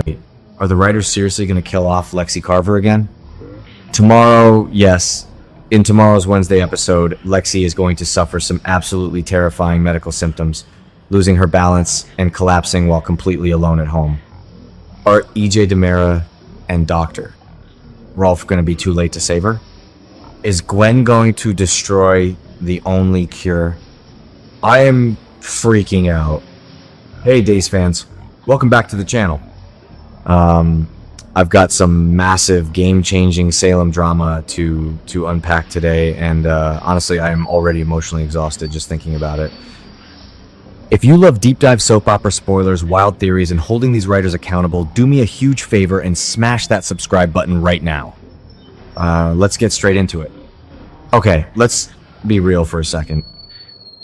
Wait, are the writers seriously going to kill off Lexi Carver again? Tomorrow, yes. In tomorrow's Wednesday episode, Lexi is going to suffer some absolutely terrifying medical symptoms, losing her balance and collapsing while completely alone at home. Are EJ, DiMera, and Dr. Rolf going to be too late to save her? Is Gwen going to destroy the only cure? I am freaking out. Hey, Days fans. Welcome back to the channel. I've got some massive game-changing Salem drama to unpack today, and honestly, I am already emotionally exhausted just thinking about it. If you love deep dive soap opera spoilers, wild theories, and holding these writers accountable, do me a huge favor and smash that subscribe button right now. Let's get straight into it. Okay, let's be real for a second.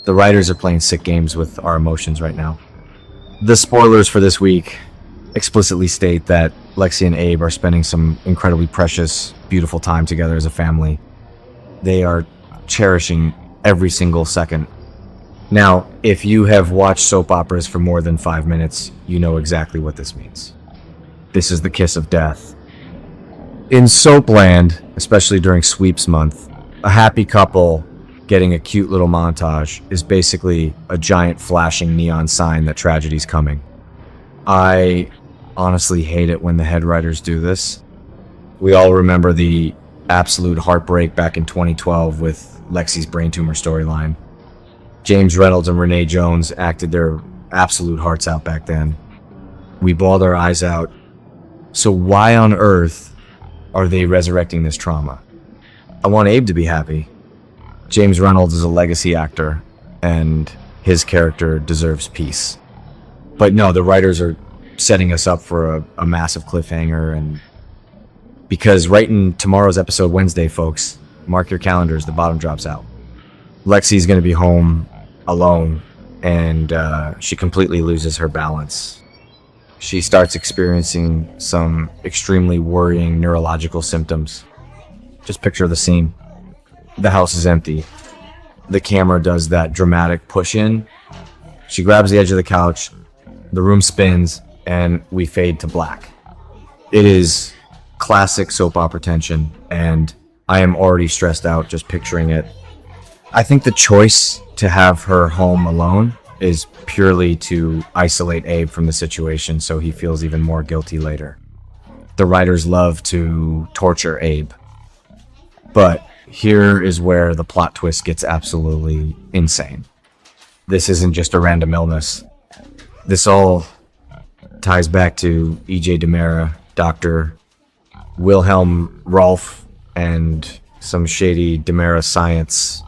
The writers are playing sick games with our emotions right now. The spoilers for this week explicitly state that Lexi and Abe are spending some incredibly precious, beautiful time together as a family. They are cherishing every single second. Now, if you have watched soap operas for more than 5 minutes, you know exactly what this means. This is the kiss of death. In Soapland, especially during sweeps month, a happy couple getting a cute little montage is basically a giant flashing neon sign that tragedy's coming. I honestly hate it when the head writers do this. We all remember the absolute heartbreak back in 2012 with Lexi's brain tumor storyline. James Reynolds and Renee Jones acted their absolute hearts out back then. We bawled our eyes out. So why on earth are they resurrecting this trauma? I want Abe to be happy. James Reynolds is a legacy actor, and his character deserves peace. But no, the writers are setting us up for a massive cliffhanger, and because right in tomorrow's episode, Wednesday, folks, mark your calendars, the bottom drops out. Lexi's going to be home alone, and she completely loses her balance. She starts experiencing some extremely worrying neurological symptoms. Just picture the scene. The house is empty. The camera does that dramatic push-in. She grabs the edge of the couch, the room spins, and we fade to black. It is classic soap opera tension, and I am already stressed out just picturing it. I think the choice to have her home alone is purely to isolate Abe from the situation so he feels even more guilty later. The writers love to torture Abe. But here is where the plot twist gets absolutely insane. This isn't just a random illness. This all ties back to EJ, DiMera, Dr. Wilhelm Rolf, and some shady DiMera science.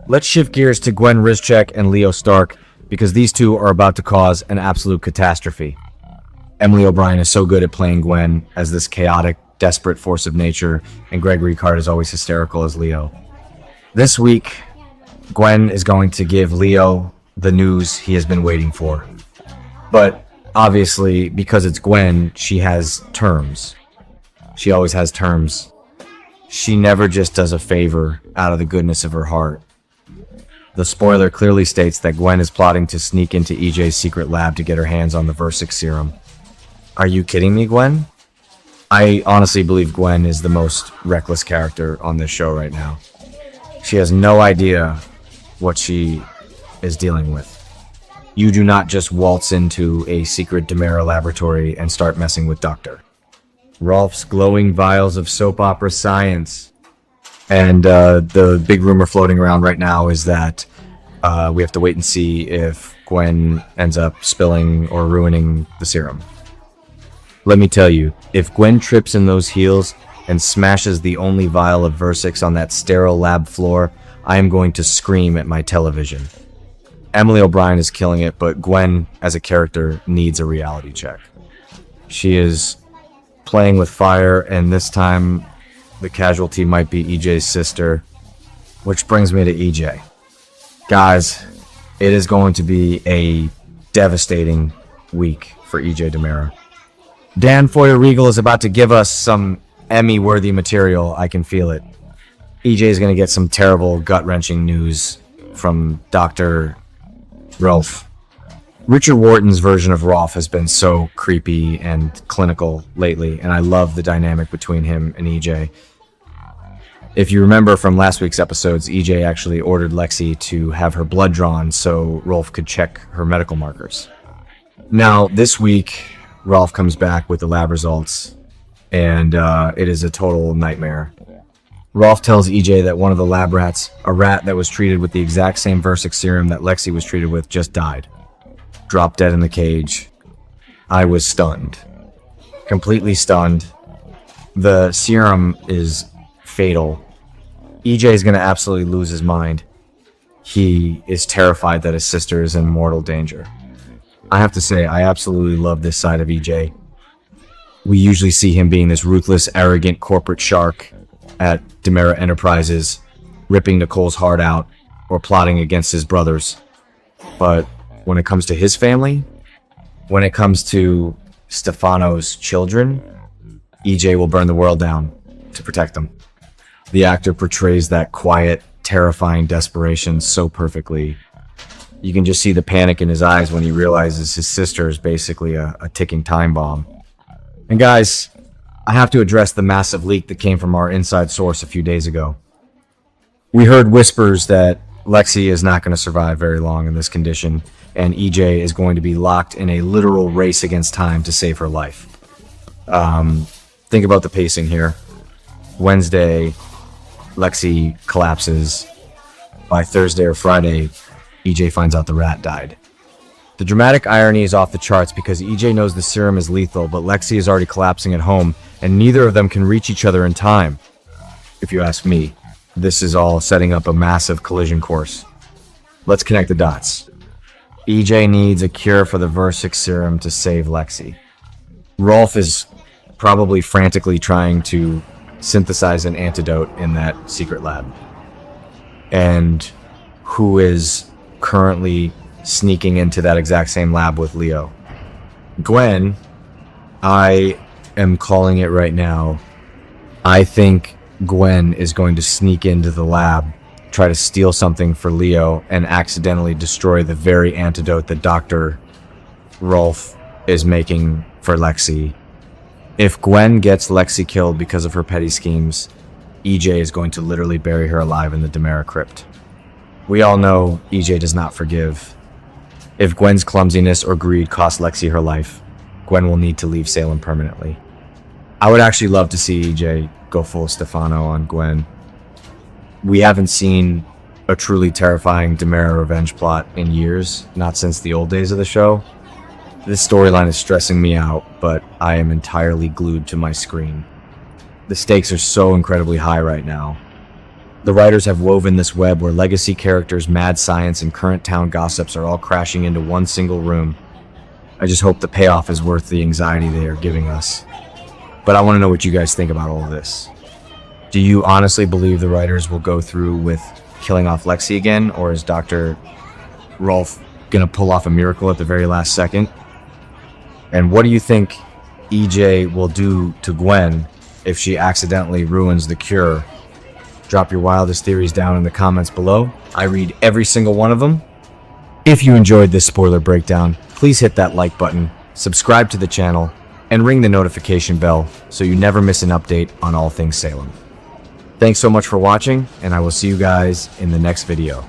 Let's shift gears to Gwen Rizczech and Leo Stark, because these two are about to cause an absolute catastrophe. Emily O'Brien is so good at playing Gwen as this chaotic, desperate force of nature, and Gregory Card is always hysterical as Leo. This week, Gwen is going to give Leo the news he has been waiting for. But obviously, because it's Gwen, she has terms. She always has terms. She never just does a favor out of the goodness of her heart. The spoiler clearly states that Gwen is plotting to sneak into EJ's secret lab to get her hands on the Versic serum. Are you kidding me, Gwen? I honestly believe Gwen is the most reckless character on this show right now. She has no idea what she is dealing with. You do not just waltz into a secret DiMera laboratory and start messing with Dr. Rolf's glowing vials of soap opera science. And the big rumor floating around right now is that we have to wait and see if Gwen ends up spilling or ruining the serum. Let me tell you, if Gwen trips in those heels and smashes the only vial of Versix on that sterile lab floor, I am going to scream at my television. Emily O'Brien is killing it, but Gwen, as a character, needs a reality check. She is playing with fire, and this time the casualty might be EJ's sister, which brings me to EJ. Guys, it is going to be a devastating week for EJ DiMera. Dan Foyer-Regal is about to give us some Emmy-worthy material. I can feel it. EJ is going to get some terrible, gut-wrenching news from Dr. Rolf. Richard Wharton's version of Rolf has been so creepy and clinical lately, and I love the dynamic between him and EJ. If you remember from last week's episodes, EJ actually ordered Lexi to have her blood drawn so Rolf could check her medical markers. Now, this week, Rolf comes back with the lab results, and it is a total nightmare. Rolf tells EJ that one of the lab rats, a rat that was treated with the exact same Versic serum that Lexi was treated with, just died. Dropped dead in the cage. I was stunned. Completely stunned. The serum is fatal. EJ is going to absolutely lose his mind. He is terrified that his sister is in mortal danger. I have to say, I absolutely love this side of EJ. We usually see him being this ruthless, arrogant corporate shark at DiMera Enterprises, ripping Nicole's heart out or plotting against his brothers. But when it comes to his family, when it comes to Stefano's children, EJ will burn the world down to protect them. The actor portrays that quiet, terrifying desperation so perfectly. You can just see the panic in his eyes when he realizes his sister is basically a ticking time bomb. And guys, I have to address the massive leak that came from our inside source a few days ago. We heard whispers that Lexi is not going to survive very long in this condition, and EJ is going to be locked in a literal race against time to save her life. Think about the pacing here. Wednesday, Lexi collapses. By Thursday or Friday, EJ finds out the rat died. The dramatic irony is off the charts because EJ knows the serum is lethal, but Lexi is already collapsing at home, and neither of them can reach each other in time. If you ask me, this is all setting up a massive collision course. Let's connect the dots. EJ needs a cure for the Versic serum to save Lexi. Rolf is probably frantically trying to synthesize an antidote in that secret lab. And who is currently sneaking into that exact same lab with Leo? Gwen. I am calling it right now. I think Gwen is going to sneak into the lab, try to steal something for Leo, and accidentally destroy the very antidote that Dr. Rolf is making for Lexi. If Gwen gets Lexi killed because of her petty schemes, EJ is going to literally bury her alive in the DiMera crypt. We all know EJ does not forgive. If Gwen's clumsiness or greed cost Lexi her life, Gwen will need to leave Salem permanently. I would actually love to see EJ go full Stefano on Gwen. We haven't seen a truly terrifying DiMera revenge plot in years, not since the old days of the show. This storyline is stressing me out, but I am entirely glued to my screen. The stakes are so incredibly high right now. The writers have woven this web where legacy characters, mad science, and current town gossips are all crashing into one single room. I just hope the payoff is worth the anxiety they are giving us. But I want to know what you guys think about all of this. Do you honestly believe the writers will go through with killing off Lexi again, or is Dr. Rolf gonna pull off a miracle at the very last second? And what do you think EJ will do to Gwen if she accidentally ruins the cure? Drop your wildest theories down in the comments below. I read every single one of them. If you enjoyed this spoiler breakdown, please hit that like button, subscribe to the channel, and ring the notification bell so you never miss an update on all things Salem. Thanks so much for watching, and I will see you guys in the next video.